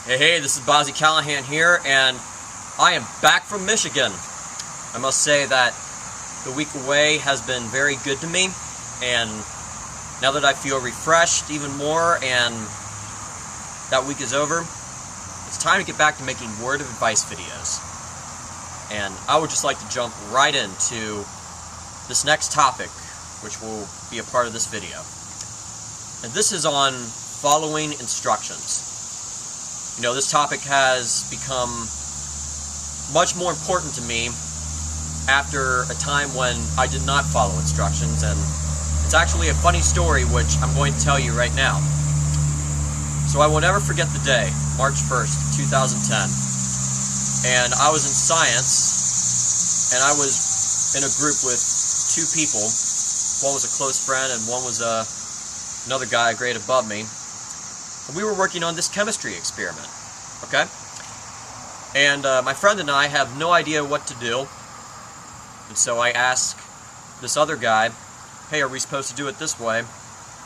Hey, this is Bobb-z Callahan here, and I am back from Michigan. I must say that the week away has been very good to me, and now that I feel refreshed even more and that week is over, it's time to get back to making word of advice videos. And I would just like to jump right into this next topic, which will be a part of this video. And this is on following instructions. You know, this topic has become much more important to me after a time when I did not follow instructions, and it's actually a funny story which I'm going to tell you right now. So I will never forget the day, March 1st, 2010, and I was in science, and I was in a group with two people. One was a close friend and one was another guy a grade above me. And we were working on this chemistry experiment, okay? And my friend and I have no idea what to do. And so I ask this other guy, hey, are we supposed to do it this way?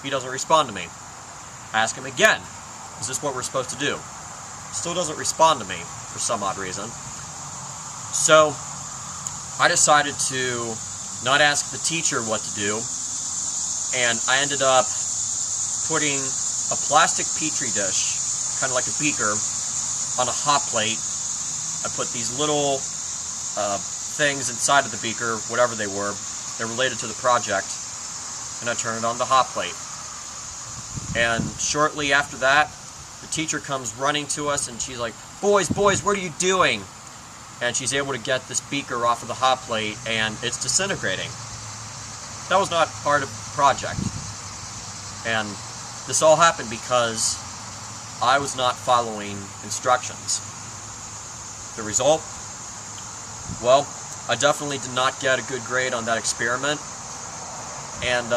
He doesn't respond to me. I ask him again, is this what we're supposed to do? Still doesn't respond to me for some odd reason. So I decided to not ask the teacher what to do, and I ended up putting a plastic petri dish, kind of like a beaker, on a hot plate. I put these little things inside of the beaker, whatever they were. They're related to the project, and I turn it on the hot plate. And shortly after that, the teacher comes running to us, and she's like, boys, what are you doing? And she's able to get this beaker off of the hot plate, and it's disintegrating. That was not part of the project. And this all happened because I was not following instructions. The result? Well, I definitely did not get a good grade on that experiment. And,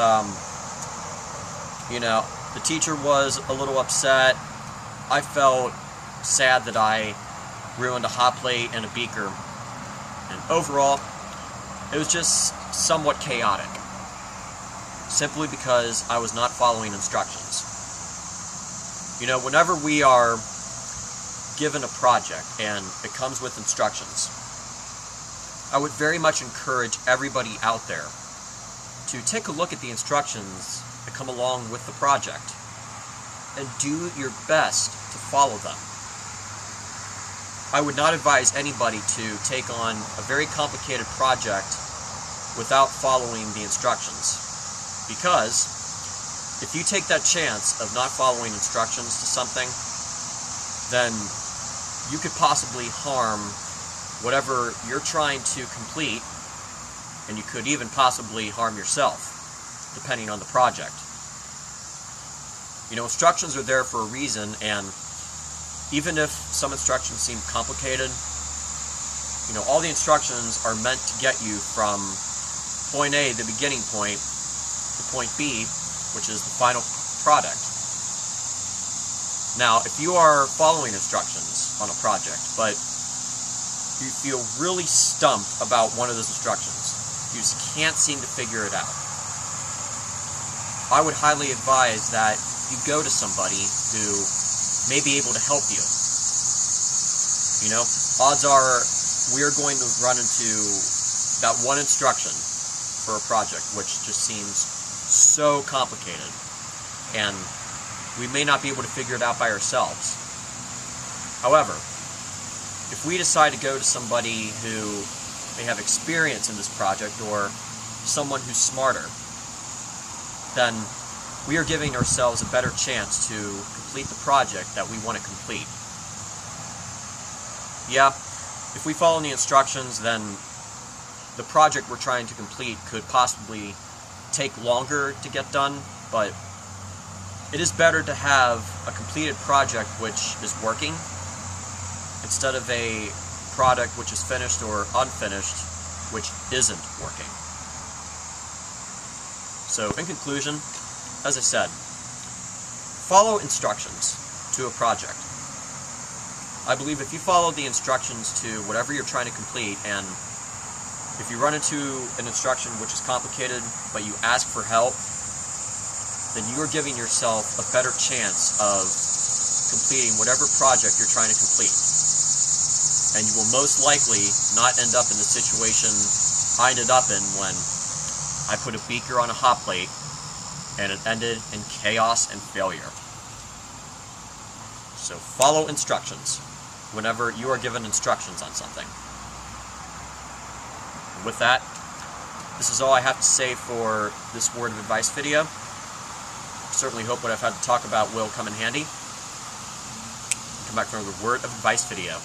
you know, the teacher was a little upset. I felt sad that I ruined a hot plate and a beaker. And overall, it was just somewhat chaotic, simply because I was not following instructions. You know, whenever we are given a project and it comes with instructions, I would very much encourage everybody out there to take a look at the instructions that come along with the project and do your best to follow them. I would not advise anybody to take on a very complicated project without following the instructions, because if you take that chance of not following instructions to something, then you could possibly harm whatever you're trying to complete, and you could even possibly harm yourself, depending on the project. You know, instructions are there for a reason, and even if some instructions seem complicated, you know, all the instructions are meant to get you from point A, the beginning point, to point B, which is the final product. Now, if you are following instructions on a project, but you feel really stumped about one of those instructions, you just can't seem to figure it out, I would highly advise that you go to somebody who may be able to help you. You know, odds are we are going to run into that one instruction for a project which just seems so complicated, and we may not be able to figure it out by ourselves. However, if we decide to go to somebody who may have experience in this project or someone who's smarter, then we are giving ourselves a better chance to complete the project that we want to complete. Yeah, if we follow the instructions, then the project we're trying to complete could possibly take longer to get done, but it is better to have a completed project which is working instead of a product which is finished or unfinished which isn't working. So in conclusion, as I said, follow instructions to a project. I believe if you follow the instructions to whatever you're trying to complete, and if you run into an instruction which is complicated, but you ask for help, then you are giving yourself a better chance of completing whatever project you're trying to complete. And you will most likely not end up in the situation I ended up in when I put a beaker on a hot plate and it ended in chaos and failure. So follow instructions whenever you are given instructions on something. And with that, this is all I have to say for this word of advice video. I certainly hope what I've had to talk about will come in handy. Come back for another word of advice video.